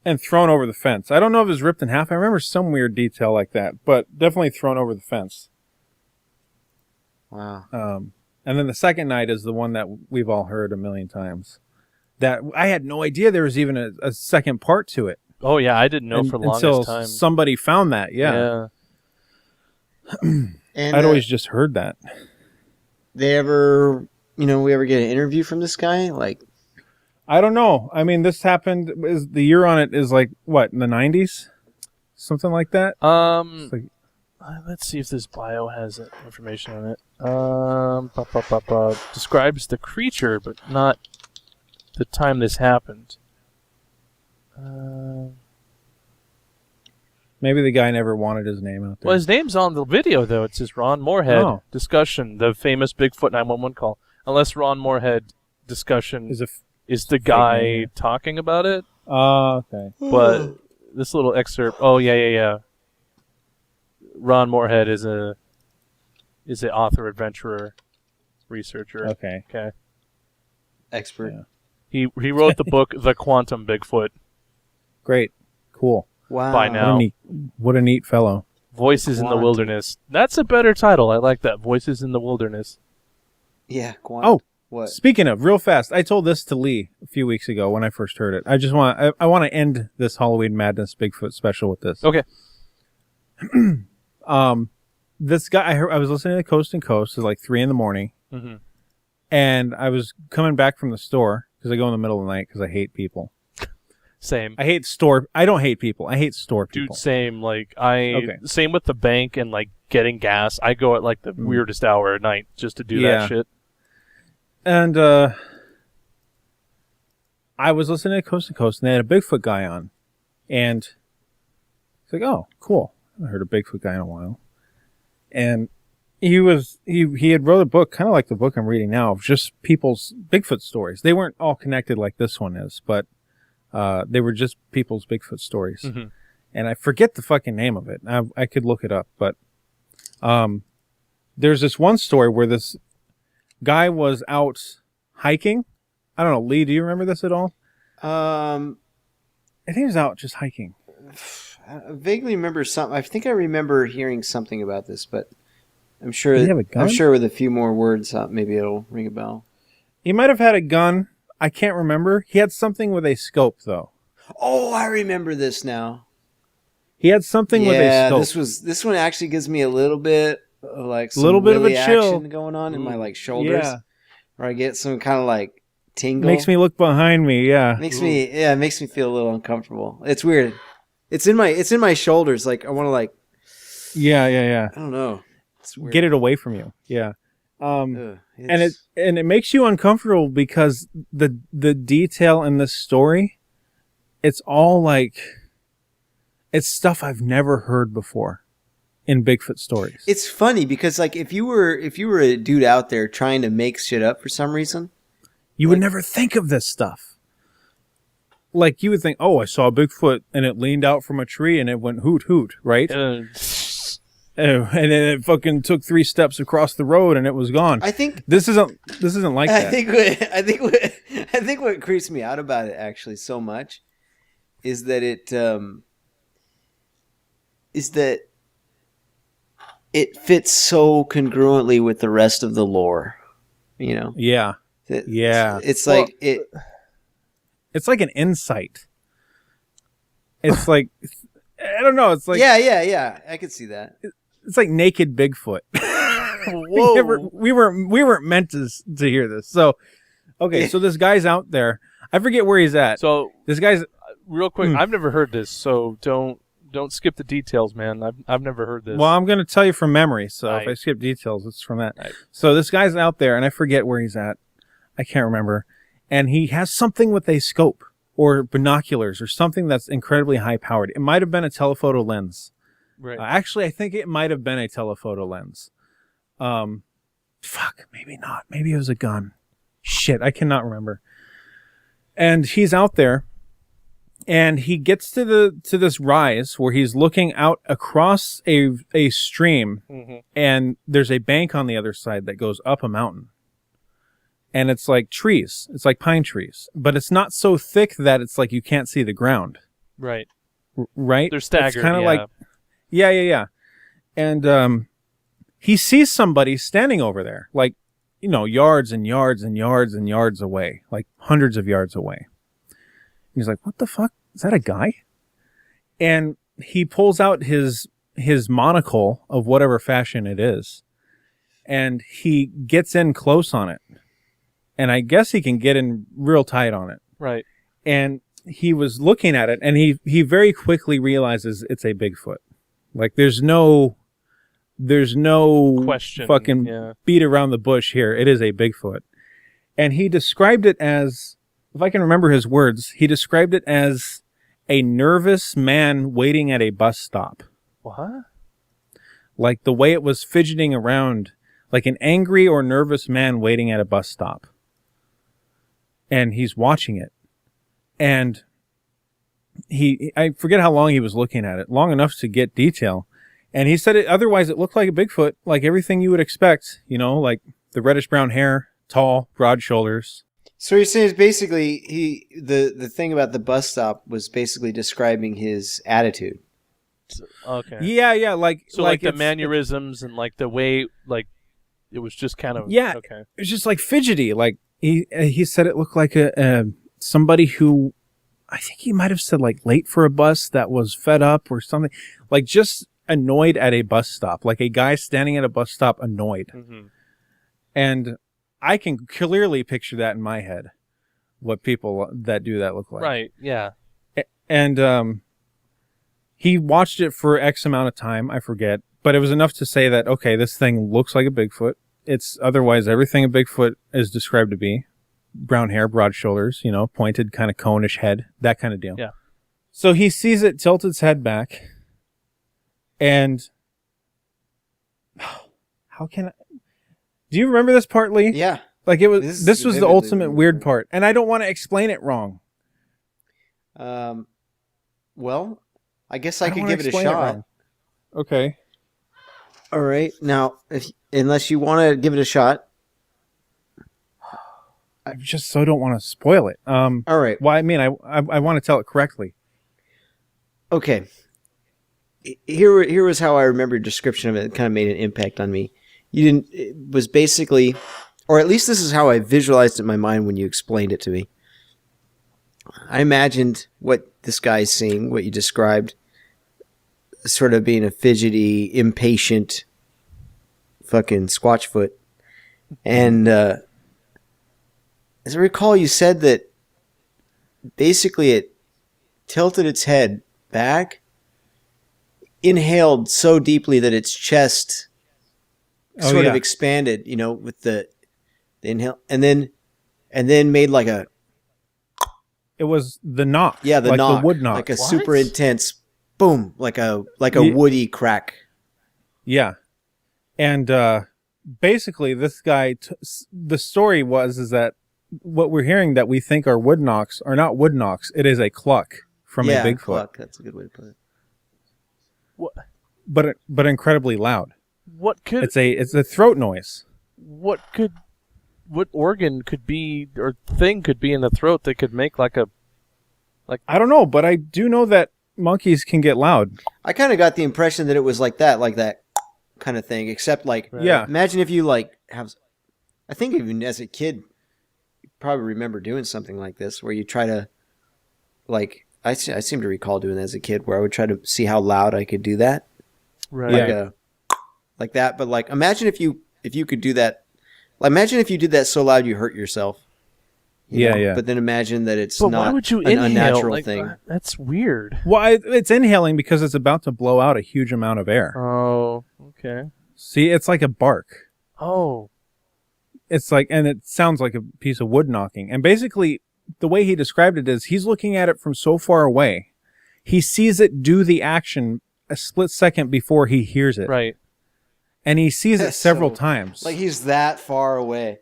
And thrown over the fence. I don't know if it was ripped in half. I remember some weird detail like that, but definitely thrown over the fence. Wow. And then the second night is the one that we've all heard a million times. That I had no idea there was even a second part to it. Oh yeah, I didn't know for the until longest time. somebody found that. Yeah. And I'd always just heard that. we ever get an interview from this guy? Like, I don't know. I mean, this happened. Is the year on it is like what, in the 90s, something like that? It's like, Let's see if this bio has information on it. Describes the creature, but not the time this happened. maybe the guy never wanted his name out there. Well, his name's on the video, though. It says Ron Moorhead discussion, the famous Bigfoot 911 call. Unless Ron Moorhead discussion is the guy name. talking about it. Okay. But this little excerpt. Oh yeah. Ron Moorhead is an author, adventurer, researcher. Okay. expert. Yeah. He wrote the book The Quantum Bigfoot. Great. Cool. Wow. By now. What a neat fellow. Voices in the Quantum. Wilderness. That's a better title. I like that. Voices in the Wilderness. Yeah. Quantum. Oh, What? speaking of, real fast, I told this to Lee a few weeks ago when I first heard it. I want to end this Halloween Madness Bigfoot special with this. Okay. This guy, I was listening to Coast and Coast. It was like 3 a.m, Mm-hmm. and I was coming back from the store because I go in the middle of the night because I hate people. Same. I don't hate people. I hate store people. Dude, same. Like Okay. same with the bank and like getting gas. I go at like the weirdest hour at night just to do Yeah. that shit. And I was listening to Coast to Coast, and they had a Bigfoot guy on. And it's like, oh, cool. I haven't heard a Bigfoot guy in a while. And he had wrote a book, kind of like the book I'm reading now, of just people's Bigfoot stories. They weren't all connected like this one is, but they were just people's Bigfoot stories. Mm-hmm. And I forget the fucking name of it. I could look it up, but there's this one story where this guy was out hiking. I don't know, Lee, do you remember this at all? I I think he was out just hiking. vaguely remember something. I think I remember hearing something about this, but I'm sure. Did he have a gun? I'm sure with a few more words, maybe it'll ring a bell. He might have had a gun. I can't remember. He had something with a scope, though. Oh, I remember this now. He had something with a Yeah, scope. this one actually gives me a little bit of like some Little bit of a willy chill. action going on in my like shoulders, Yeah. where I get some kind of like tingle. Makes me look behind me, yeah. It makes me feel a little uncomfortable. It's weird. It's in my shoulders. Like I want to like Yeah. I don't know. It's weird. Get it away from you. Yeah. Ugh, And it makes you uncomfortable because the detail in this story, it's all like, it's stuff I've never heard before in Bigfoot stories. It's funny because like if you were a dude out there trying to make shit up for some reason, You would never think of this stuff. Like, you would think, oh, I saw a Bigfoot and it leaned out from a tree and it went hoot hoot, right? and then it fucking took 3 steps across the road and it was gone. I think this isn't like that. I think what creeps me out about it actually so much is that it fits so congruently with the rest of the lore, you know. Yeah. It's like It's like an insight. It's like I don't know. It's like yeah. I could see that. It's like naked Bigfoot. Whoa. we weren't meant to hear this. So, okay, so this guy's out there. I forget where he's at. So this guy's real quick. I've never heard this, so don't skip the details, man. I've never heard this. Well, I'm going to tell you from memory. So Right. if I skip details, it's from that. Right. So this guy's out there, and I forget where he's at. I can't remember. And he has something with a scope or binoculars or something that's incredibly high powered. It might have been a telephoto lens. Right. Actually, I think it might have been a telephoto lens. Maybe not. Maybe it was a gun. Shit, I cannot remember. And he's out there, and he gets to this rise where he's looking out across a stream, Mm-hmm. and there's a bank on the other side that goes up a mountain. And it's like trees. It's like pine trees. But it's not so thick that it's like you can't see the ground. Right. Right? They're staggered. It's kind of yeah. like... Yeah. And he sees somebody standing over there, like, you know, yards and yards and yards and yards away, like hundreds of yards away. He's like, what the fuck? Is that a guy? And he pulls out his monocle of whatever fashion it is, and he gets in close on it. And I guess he can get in real tight on it. Right. And he was looking at it, and he very quickly realizes it's a Bigfoot. Like, there's no Question. fucking beat around the bush here. It is a Bigfoot. And he described it as, if I can remember his words, he described it as a nervous man waiting at a bus stop. What? Like the way it was fidgeting around, like an angry or nervous man waiting at a bus stop. And he's watching it. And I forget how long he was looking at it, long enough to get detail. And he said otherwise it looked like a Bigfoot, like everything you would expect, you know, like the reddish brown hair, tall, broad shoulders. So you're saying is basically the thing about the bus stop was basically describing his attitude. Okay. Yeah, like the mannerisms and like the way, like it was just kind of Okay. It's just like fidgety. Like he said it looked like a somebody who, I think he might have said like late for a bus that was fed up or something, like just annoyed at a bus stop, like a guy standing at a bus stop annoyed. Mm-hmm. And I can clearly picture that in my head, what people that do that look like. Right. Yeah. And he watched it for X amount of time, I forget, but it was enough to say that, okay, this thing looks like a Bigfoot. It's otherwise everything a Bigfoot is described to be. Brown hair, broad shoulders, you know, pointed, kind of cone-ish head, that kind of deal. Yeah. So he sees it tilt its head back, and how can I... Do you remember this part, Lee? Yeah. Like it was. This was the vividly ultimate remember. weird part, and I don't want to explain it wrong. Well, I guess I don't could wanna give it a explain shot. wrong. Okay. All right. Now, unless you want to give it a shot. I just so don't want to spoil it. All right. Well, I mean, I want to tell it correctly. Okay. Here was how I remember your description of it. It kind of made an impact on me. It was basically, or at least this is how I visualized it in my mind when you explained it to me. I imagined what this guy's seeing, what you described, sort of being a fidgety, impatient, fucking squatchfoot. And as I recall, you said that basically it tilted its head back, inhaled so deeply that its chest sort of expanded, you know, with the inhale, and then made like a... It was the knock. Yeah, the like knock. The wood knock. Like a super intense boom, like a woody crack. Yeah. And basically this guy, the story is that what we're hearing that we think are wood knocks are not wood knocks. It is a cluck from a Bigfoot. Cluck. That's a good way to put it. What? but incredibly loud. What could It's a throat noise. what organ could be or thing could be in the throat that could make like a I don't know, but I do know that monkeys can get loud. I kind of got the impression that it was like that kind of thing, except like, Right. Yeah. imagine if you like have, I think even as a kid, you probably remember doing something like this where you try to, like, I seem to recall doing that as a kid where I would try to see how loud I could do that. right. Yeah. Like that. But like, imagine if you could do that. Like, imagine if you did that so loud you hurt yourself. You know? Yeah. But then imagine that it's But not why would you an inhale? unnatural Like, thing. that's weird. Well, it's inhaling because it's about to blow out a huge amount of air. Oh, okay. See, it's like a bark. Oh, It's like, and it sounds like a piece of wood knocking. And basically, the way he described it is he's looking at it from so far away. He sees it do the action a split second before he hears it. right. And he sees it That's several so- times. Like, he's that far away.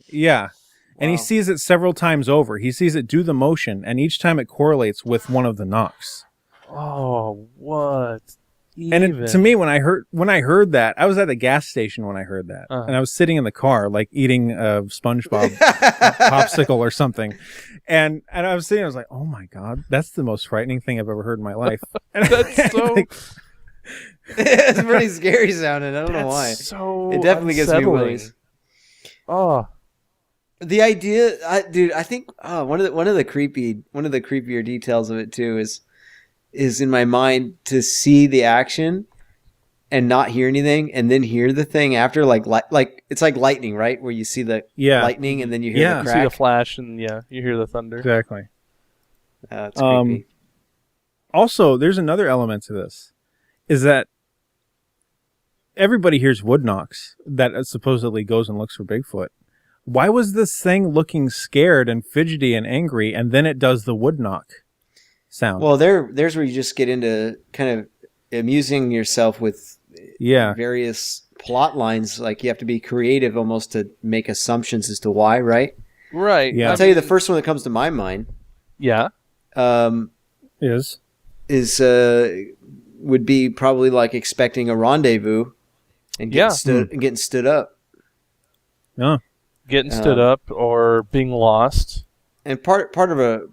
Yeah. And he Wow. sees it several times over. He sees it do the motion, and each time it correlates with one of the knocks. Oh, what? And to me, when I heard that, I was at the gas station when I heard that, Uh-huh. and I was sitting in the car, like eating a SpongeBob popsicle or something, and I was sitting, I was like, "Oh my god, that's the most frightening thing I've ever heard in my life." And That's so. It's pretty scary sounding. I don't know why. So It definitely gives me unsettling. willies. Oh, The idea, dude, I think one of the creepier details of it too is in my mind to see the action and not hear anything, and then hear the thing after, like it's like lightning, right? Where you see the Yeah. lightning and then you hear Yeah. the you see crack. the flash, and yeah, you hear the thunder. Exactly. It's creepy. Also, there's another element to this, is that everybody hears wood knocks that supposedly goes and looks for Bigfoot. Why was this thing looking scared and fidgety and angry, and then it does the wood knock sound? Well, there's where you just get into kind of amusing yourself with yeah, various plot lines. Like, you have to be creative almost to make assumptions as to why, right? Right. Yeah. I'll tell you the first one that comes to my mind Yeah. is would be probably like expecting a rendezvous and getting stood up. no, Getting stood up or being lost. And part of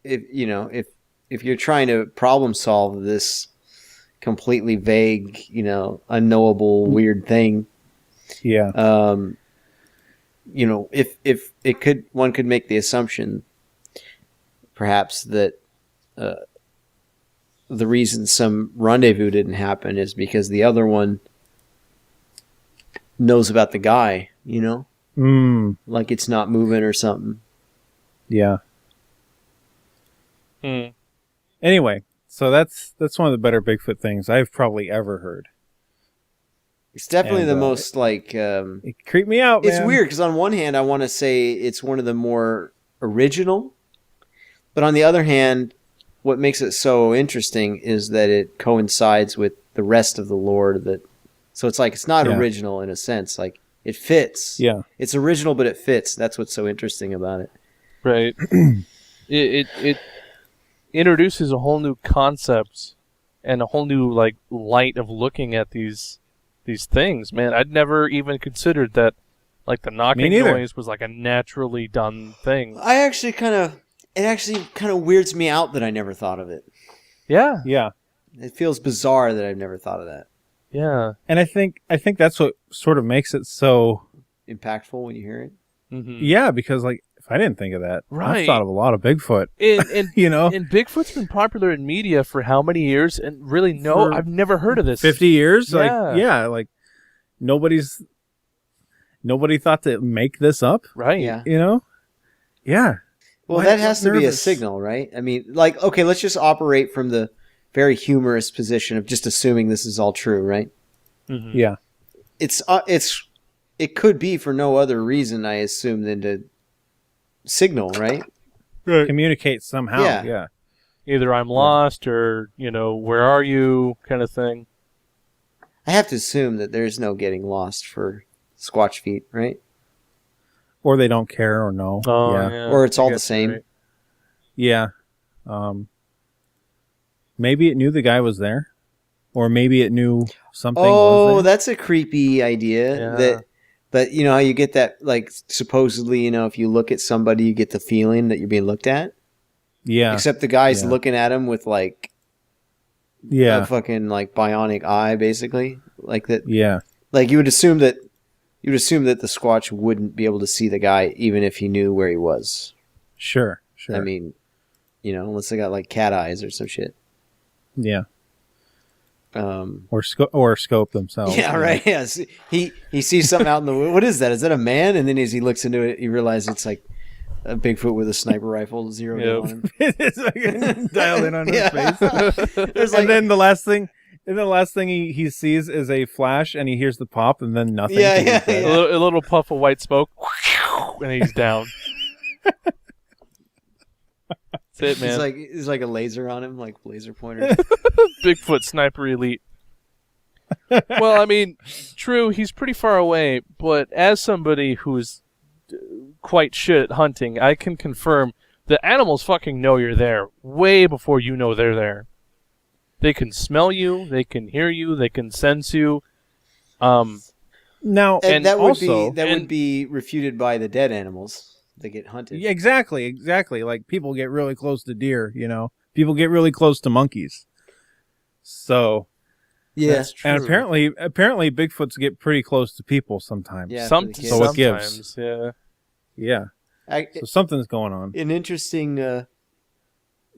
if you're trying to problem solve this completely vague, unknowable weird thing, yeah, if one could make the assumption perhaps that the reason some rendezvous didn't happen is because the other one knows about the guy, like it's not moving or something. yeah. Hmm. Anyway, so that's one of the better Bigfoot things I've probably ever heard. It's definitely And, the most like It creeped me out, it's man. weird because on one hand I want to say it's one of the more original, but on the other hand, what makes it so interesting is that it coincides with the rest of the lore. So it's like it's not Yeah. original in a sense, like it fits. Yeah, It's original, but it fits. That's what's so interesting about it. Right. it introduces a whole new concept and a whole new light of looking at these things. Man, I'd never even considered that the knocking neither. noise was like a naturally done thing. It actually kind of weirds me out that I never thought of it. Yeah. yeah. It feels bizarre that I've never thought of that. Yeah. And I think that's what sort of makes it so. Impactful when you hear it. Mm-hmm. Yeah, because if I didn't think of that, Right. I've thought of a lot of Bigfoot. And You know, and Bigfoot's been popular in media for how many years? And really, For I've never heard of this. 50 years. Yeah. Nobody thought to make this up. Right. Yeah. Yeah. Well, Why- that has to be a nervous. signal, right? I mean, okay, let's just operate from the very humorous position of just assuming this is all true, right? Mhm. Yeah. It could be for no other reason, I assume, than to signal, right? Communicate somehow. Yeah. Yeah. Either I'm lost or, where are you kind of thing. I have to assume that there's no getting lost for Squatch feet, right? Or they don't care or no. Oh, yeah. yeah. Or it's I all the guess same. you're right. Yeah. Maybe it knew the guy was there. or maybe it knew something. Oh, was there. that's a creepy idea. Yeah. But you know how you get that, like, supposedly, you know, if you look at somebody, you get the feeling that you're being looked at. Yeah. Except the guy's Yeah. looking at him with like Yeah. a fucking like bionic eye, basically. Like that. Yeah. Like you would assume that the Squatch wouldn't be able to see the guy even if he knew where he was. Sure. Sure. I mean, you know, unless they got like cat eyes or some shit. yeah. Um, Or scope themselves. yeah, right. Yeah, he sees something out in the. What is that? Is that a man? And then as he looks into it, he realizes it's like a Bigfoot with a sniper rifle zeroed in on him. It's like dialed in on his Yeah. face. There's like, And then the last thing he sees is a flash, and he hears the pop, and then nothing. Yeah, 'cause yeah, he's dead. yeah. A little puff of white smoke, and he's down. That's it, man. He's like a laser on him, like laser pointer. Bigfoot sniper elite. Well, I mean, true, he's pretty far away, but as somebody who's quite shit at hunting, I can confirm the animals fucking know you're there way before you know they're there. They can smell you, they can hear you, they can sense you. Now, And that would also, would be refuted by the dead animals that get hunted. yeah, exactly. Like people get really close to deer, you know. People get really close to monkeys. So, yeah. That's true. and apparently Bigfoots get pretty close to people sometimes. Yeah. So it gives. sometimes, yeah. Yeah. So something's going on. An interesting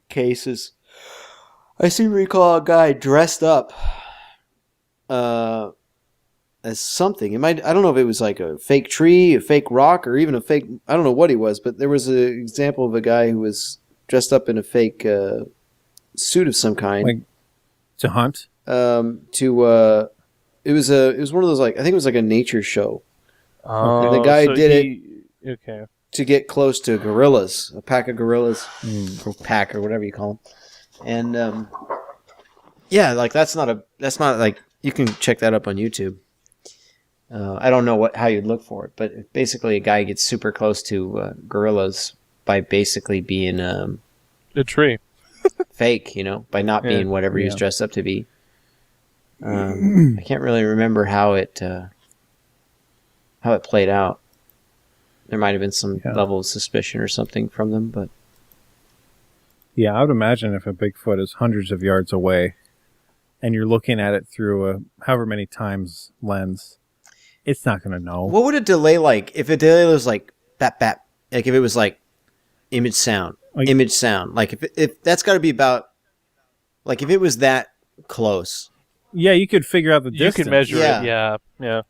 case is, I seem to recall a guy dressed up as something. I don't know if it was like a fake tree, a fake rock, or even a fake. I don't know what he was, but there was an example of a guy who was dressed up in a fake suit of some kind. Like to hunt. It was one of those, like, I think it was like a nature show Oh, the guy so did Okay. to get close to gorillas, a pack of gorillas, Mm. or pack, or whatever you call them. And yeah, like that's not like, you can check that up on YouTube. I don't know how you'd look for it, but basically a guy gets super close to gorillas by basically being A tree. fake, you know, by not Yeah. being whatever he was Yeah. dressed up to be. I can't really remember how it played out. There might have been some level of suspicion or something from them, but Yeah, I would imagine if a Bigfoot is hundreds of yards away and you're looking at it through a however many times lens, it's not going to know. what would a delay like? If a delay was like bap bap, like if it was like image sound, Like- image sound, like if that's got to be about, like if it was that close, Yeah, you could figure out the You distance. can measure Yeah. it, yeah.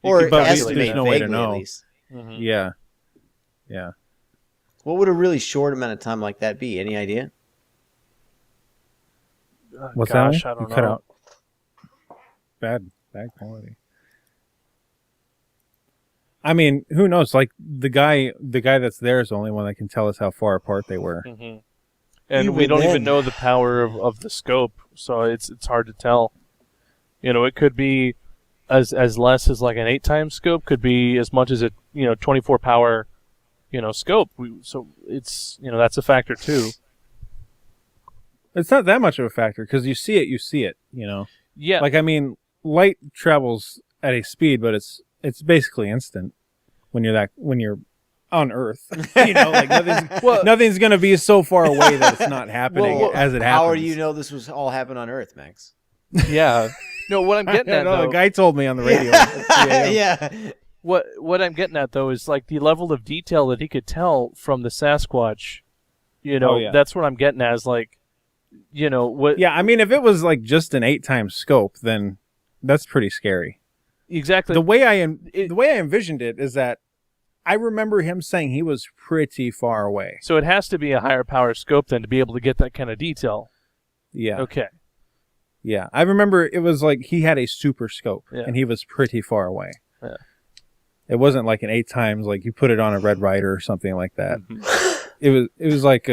You or could probably estimate there's no way to vaguely know. at least. Mhm. Yeah. Yeah. What would a really short amount of time like that be? Any idea? What's Gosh, that? I don't You cut know. out. Bad quality. I mean, who knows? Like the guy that's there is the only one that can tell us how far apart they were. Mhm. And Even we don't then. even know the power of the scope, so it's hard to tell. You know, it could be as less as like an 8-time scope, could be as much as a 24 power, scope. So it's that's a factor too. It's not that much of a factor because you see it. You know, Yeah, like I mean, light travels at a speed, but it's basically instant when you're on Earth. You know, like nothing's gonna be so far away that it's not happening as it happens. How do you know this was all happened on Earth, Max? yeah. No, what I'm getting at No, though, the guy told me on the radio. Yeah. what I'm getting at though is like the level of detail that he could tell from the Sasquatch. Oh, yeah. That's what I'm getting at. Is like, what Yeah, I mean, if it was like just an 8-time scope, then that's pretty scary. exactly. The way I envisioned it is that I remember him saying he was pretty far away. So it has to be a higher power scope then to be able to get that kind of detail. Yeah, Okay. yeah. I remember it was like he had a super scope, Yeah. and he was pretty far away. Yeah. It wasn't like an 8 times, like you put it on a Red Ryder or something like that. Mhm. It was like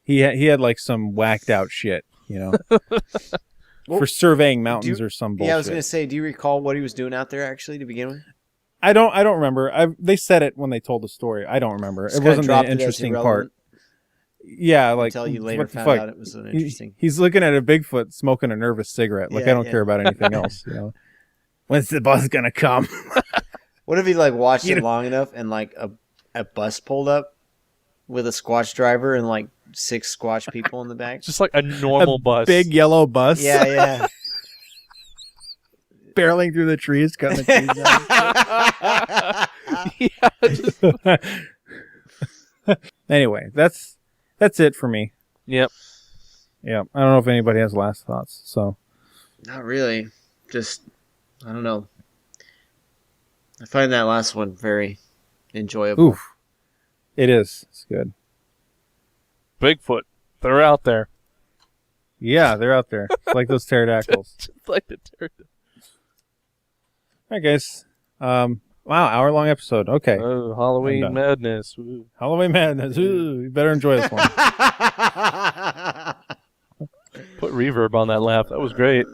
he had like some whacked out shit, Well, for surveying mountains or some bullshit. Yeah, I was gonna say, do you recall what he was doing out there actually to begin with? I don't remember. They said it when they told the story. I don't remember. Just It kinda wasn't dropped the it as interesting part. irrelevant. Yeah, like until you later what the found fuck? out it was an interesting. He's looking at a Bigfoot smoking a nervous cigarette. Like Yeah, I don't yeah. care about anything else. You know, when's the bus gonna come? What if he like watched You it know- long enough and like a bus pulled up with a Squatch driver and like 6 Squatch people in the back? Just like a normal bus. Big yellow bus. Yeah, yeah. barreling through the trees, cutting the trees down. Yeah, just- Anyway, that's it for me. Yep. Yeah, I don't know if anybody has last thoughts. So Not really. Just, I don't know. I find that last one very enjoyable. oof, it is. It's good. Bigfoot. They're out there. Yeah, they're out there. It's like those pterodactyls. Just like the turtle. All right, guys. Wow, hour-long episode. Okay, Oh, I'm Halloween done. madness. Ooh. Halloween Madness. Ooh, you better enjoy this one. Put reverb on that laugh. That was great.